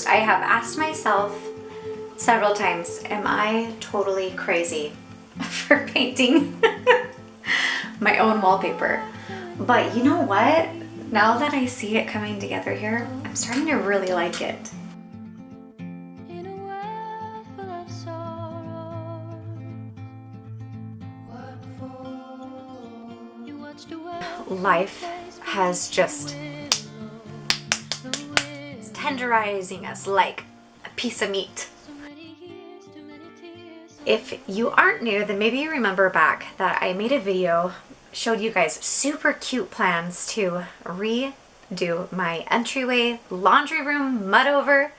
first, I have asked myself several times, am I totally crazy for painting my own wallpaper? But you know what? Now that I see it coming together here, I'm starting to really like it. Life has just tenderizing us like a piece of meat. If you aren't new, then maybe you remember back that I made a video, showed you guys super cute plans to redo my entryway laundry room mudroom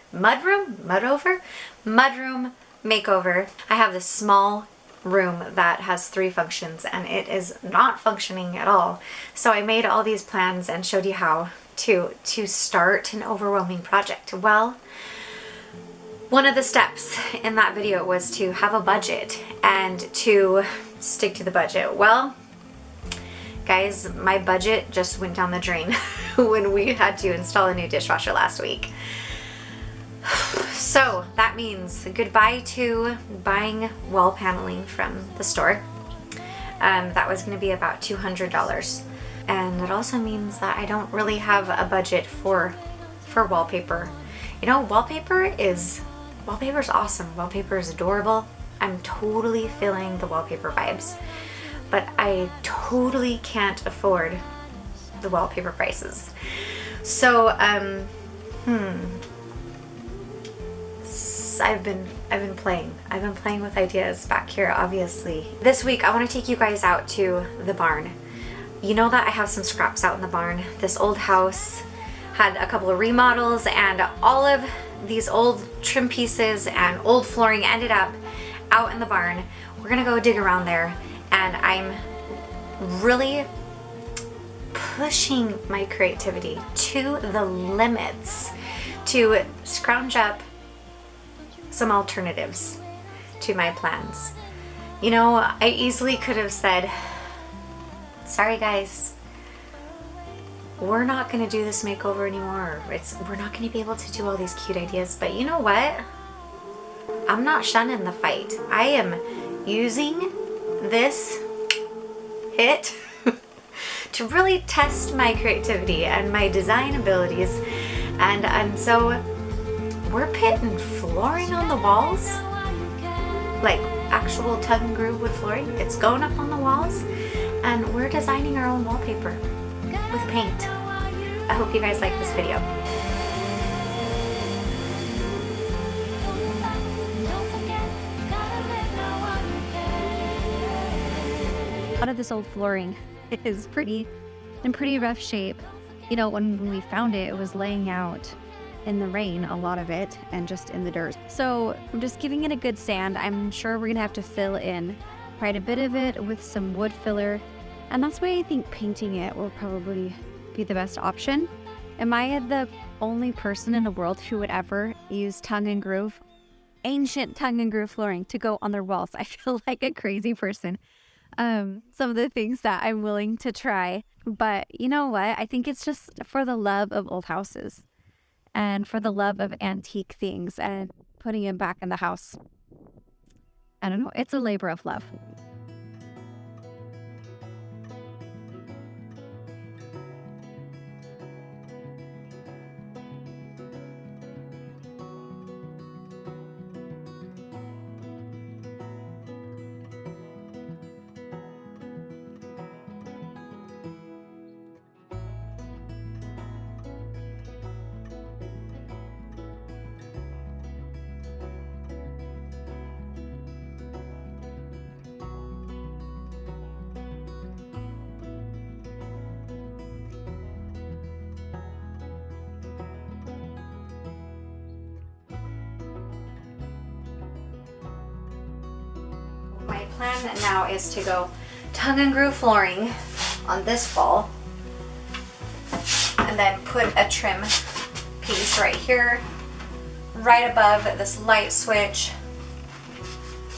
makeover. I have this small room that has 3 functions and it is not functioning at all. So I made all these plans and showed you how to start an overwhelming project. Well, one of the steps in that video was to have a budget and to stick to the budget. Well, guys, my budget just went down the drain when we had to install a new dishwasher last week. So that means goodbye to buying wall paneling from the store. That was going to be about $200. And it also means that I don't really have a budget for wallpaper. You know, wallpaper's awesome. Wallpaper is adorable. I'm totally feeling the wallpaper vibes. But I totally can't afford the wallpaper prices. So, I've been playing with ideas back here, obviously. This week, I want to take you guys out to the barn. You know that I have some scraps out in the barn. This old house had a couple of remodels, and all of these old trim pieces and old flooring ended up out in the barn. We're gonna go dig around there, and I'm really pushing my creativity to the limits to scrounge up some alternatives to my plans. You know, I easily could have said, sorry guys, we're not gonna do this makeover anymore. We're not gonna be able to do all these cute ideas. But you know what? I'm not shunning the fight. I am using this hit to really test my creativity and my design abilities. And so we're putting flooring on the walls, like actual tug and groove wood flooring. It's going up on the walls, and we're designing our own wallpaper with paint. I hope you guys like this video. A lot of this old flooring is in pretty rough shape. You know, when we found it, it was laying out in the rain, a lot of it, and just in the dirt. So I'm just giving it a good sand. I'm sure we're gonna have to fill in quite a bit of it with some wood filler, and that's why I think painting it will probably be the best option. Am I the only person in the world who would ever use ancient tongue and groove flooring to go on their walls? I feel like a crazy person. Some of the things that I'm willing to try, but you know what? I think it's just for the love of old houses and for the love of antique things and putting them back in the house. I don't know. It's a labor of love. My plan now is to go tongue and groove flooring on this wall, and then put a trim piece right here, right above this light switch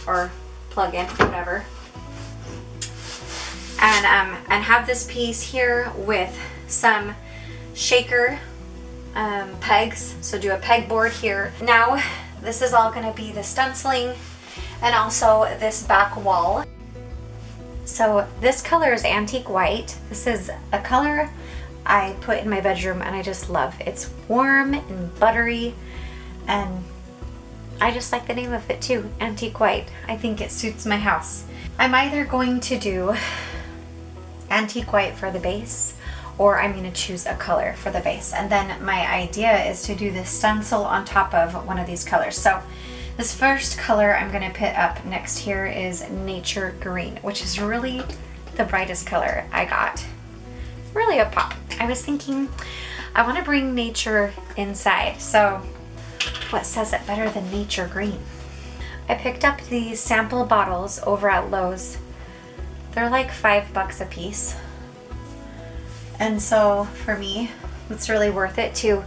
or plug-in, whatever, and have this piece here with some shaker pegs, so do a pegboard here. Now this is all going to be the stenciling and also this back wall. So this color is antique white. This is a color I put in my bedroom and I just love. It's warm and buttery, and I just like the name of it too, antique white. I think it suits my house. I'm either going to do antique white for the base, or I'm going to choose a color for the base. And then my idea is to do this stencil on top of one of these colors. So this first color I'm going to put up next here is Nature Green, which is really the brightest color I got. Really a pop. I was thinking I want to bring nature inside, so what says it better than Nature Green? I picked up these sample bottles over at Lowe's. They're like $5 a piece. And so for me, it's really worth it to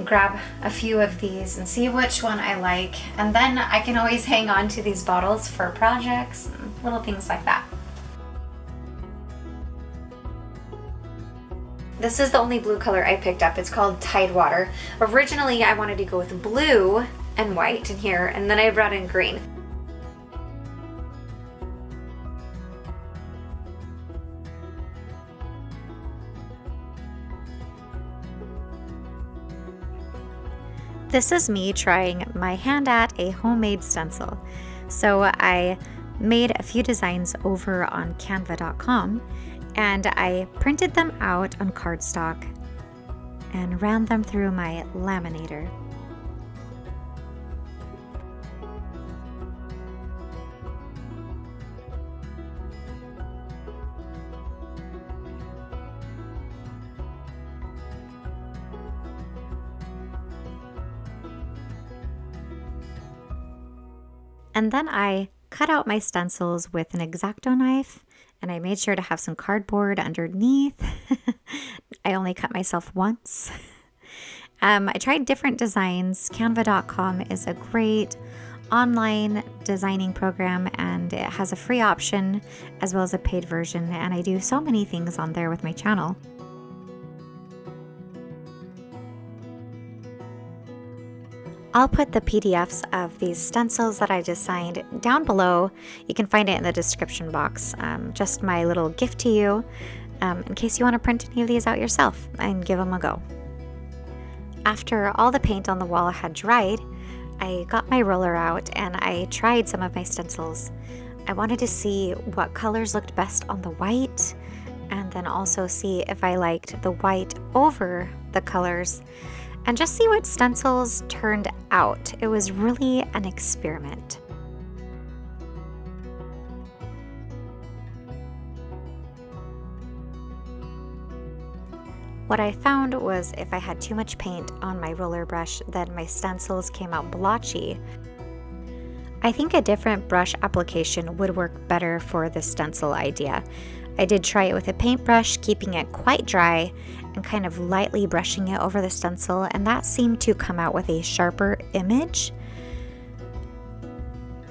grab a few of these and see which one I like. And then I can always hang on to these bottles for projects and little things like that. This is the only blue color I picked up. It's called Tidewater. Originally, I wanted to go with blue and white in here, and then I brought in green. This is me trying my hand at a homemade stencil. So I made a few designs over on Canva.com, and I printed them out on cardstock and ran them through my laminator. And then I cut out my stencils with an X-Acto knife, and I made sure to have some cardboard underneath. I only cut myself once. I tried different designs. Canva.com is a great online designing program, and it has a free option as well as a paid version, and I do so many things on there with my channel. I'll put the PDFs of these stencils that I designed down below. You can find it in the description box. Just my little gift to you in case you want to print any of these out yourself and give them a go. After all the paint on the wall had dried, I got my roller out and I tried some of my stencils. I wanted to see what colors looked best on the white, and then also see if I liked the white over the colors, and just see what stencils turned out. It was really an experiment. What I found was if I had too much paint on my roller brush, then my stencils came out blotchy. I think a different brush application would work better for this stencil idea. I did try it with a paintbrush, keeping it quite dry and kind of lightly brushing it over the stencil, and that seemed to come out with a sharper image.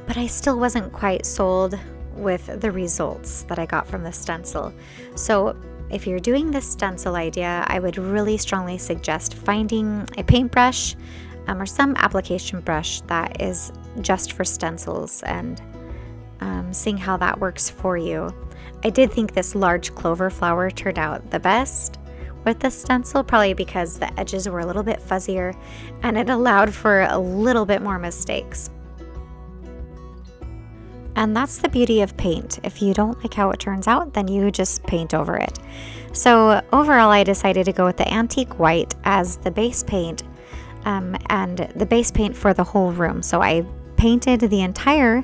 But I still wasn't quite sold with the results that I got from the stencil. So if you're doing this stencil idea, I would really strongly suggest finding a paintbrush or some application brush that is just for stencils, and seeing how that works for you. I did think this large clover flower turned out the best with the stencil, probably because the edges were a little bit fuzzier and it allowed for a little bit more mistakes. And that's the beauty of paint. If you don't like how it turns out, then you just paint over it. So overall, I decided to go with the antique white as the base paint, and the base paint for the whole room. So I painted the entire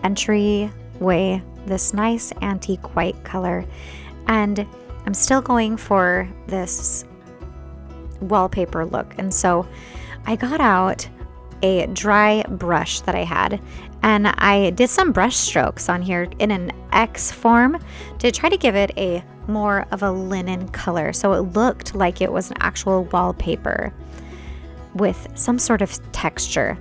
entryway this nice antique white color, and I'm still going for this wallpaper look. And so I got out a dry brush that I had, and I did some brush strokes on here in an X form to try to give it a more of a linen color, so it looked like it was an actual wallpaper with some sort of texture.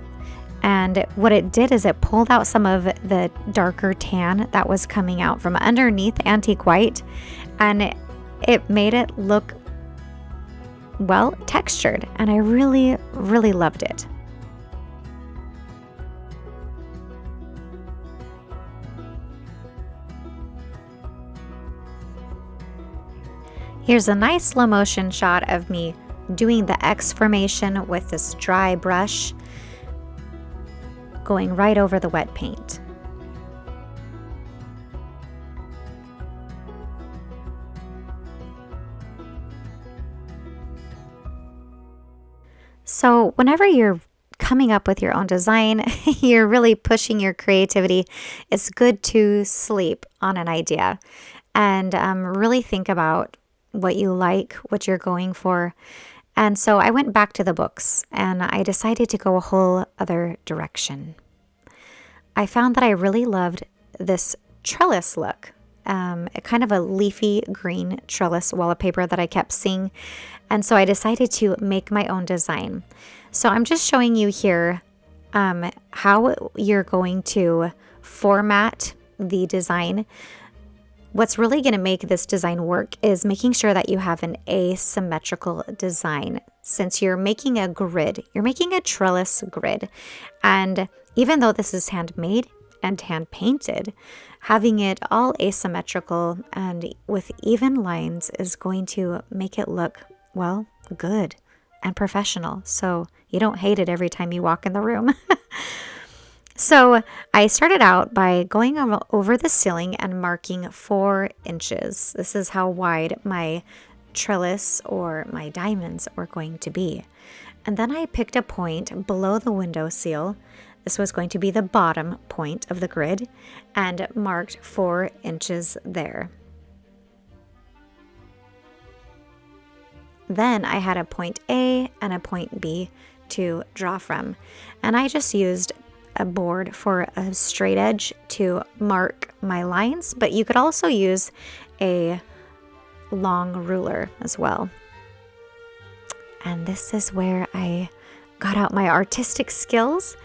And what it did is it pulled out some of the darker tan that was coming out from underneath antique white, and it made it look well, textured, and I really, really loved it. Here's a nice slow motion shot of me doing the X formation with this dry brush, going right over the wet paint. So whenever you're coming up with your own design, you're really pushing your creativity. It's good to sleep on an idea and really think about what you like, what you're going for. And so I went back to the books and I decided to go a whole other direction. I found that I really loved this trellis look, a kind of a leafy green trellis wallpaper that I kept seeing. And so I decided to make my own design. So I'm just showing you here how you're going to format the design. What's really going to make this design work is making sure that you have an asymmetrical design. Since you're making a grid, you're making a trellis grid. And even though this is handmade and hand painted, having it all asymmetrical and with even lines is going to make it look, well, good and professional. So you don't hate it every time you walk in the room. So I started out by going over the ceiling and marking 4 inches. This is how wide my trellis or my diamonds were going to be. And then I picked a point below the window sill. This was going to be the bottom point of the grid, and marked 4 inches there. Then I had a point A and a point B to draw from. And I just used a board for a straight edge to mark my lines, but you could also use a long ruler as well. And this is where I got out my artistic skills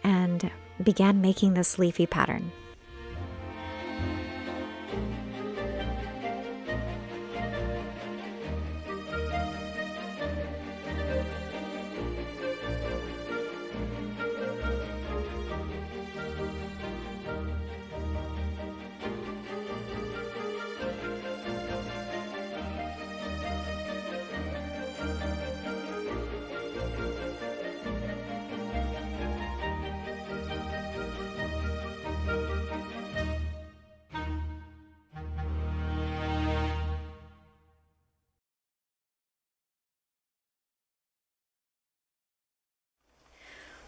and began making this leafy pattern.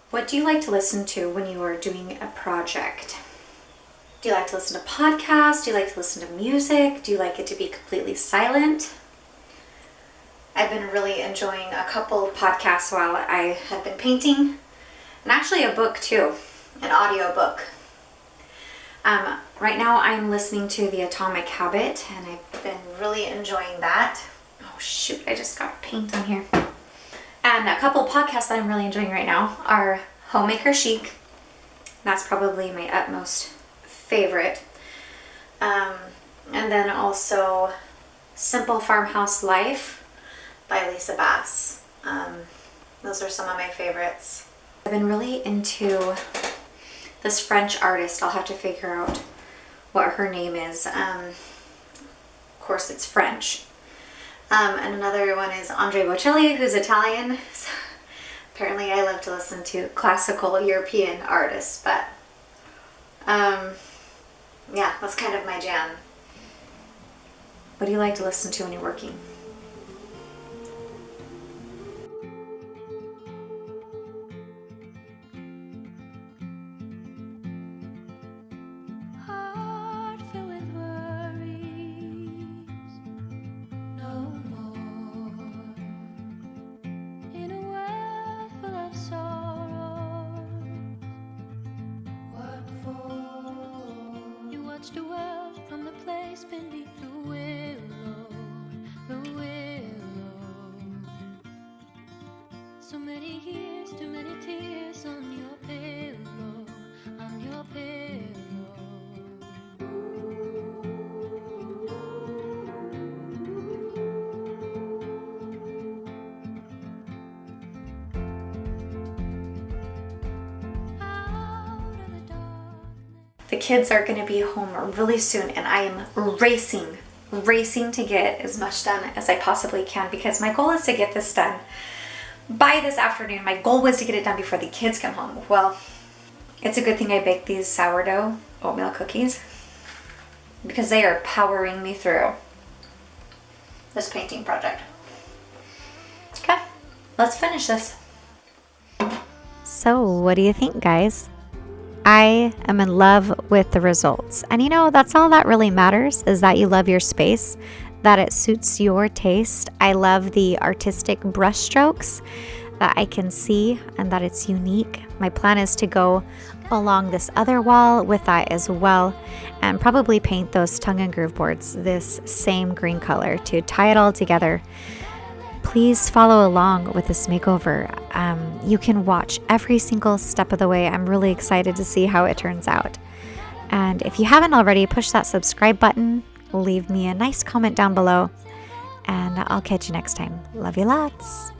What do you like to listen to when you are doing a project? Do you like to listen to podcasts? Do you like to listen to music? Do you like it to be completely silent? I've been really enjoying a couple podcasts while I have been painting, and actually a book too, an audio book. Right now I'm listening to The Atomic Habit, and I've been really enjoying that. Oh shoot, I just got paint on here. And a couple podcasts that I'm really enjoying right now are Homemaker Chic. That's probably my utmost favorite. And then also Simple Farmhouse Life by Lisa Bass. Those are some of my favorites. I've been really into this French artist. I'll have to figure out what her name is. Of course, it's French. And another one is Andre Bocelli, who's Italian. So apparently I love to listen to classical European artists, but yeah, that's kind of my jam. What do you like to listen to when you're working? The world from the place beneath the willow, the willow. So many years, too many tears on your pillow, on your pillow. The kids are going to be home really soon, and I am racing to get as much done as I possibly can, because my goal is to get this done by this afternoon. My goal was to get it done before the kids come home. Well, it's a good thing I baked these sourdough oatmeal cookies, because they are powering me through this painting project. Okay, let's finish this. So what do you think, guys? I am in love with the results. And you know, that's all that really matters, is that you love your space, that it suits your taste. I love the artistic brush strokes that I can see and that it's unique. My plan is to go along this other wall with that as well, and probably paint those tongue and groove boards this same green color to tie it all together. Please follow along with this makeover. You can watch every single step of the way. I'm really excited to see how it turns out. And if you haven't already, push that subscribe button, leave me a nice comment down below, and I'll catch you next time. Love you lots.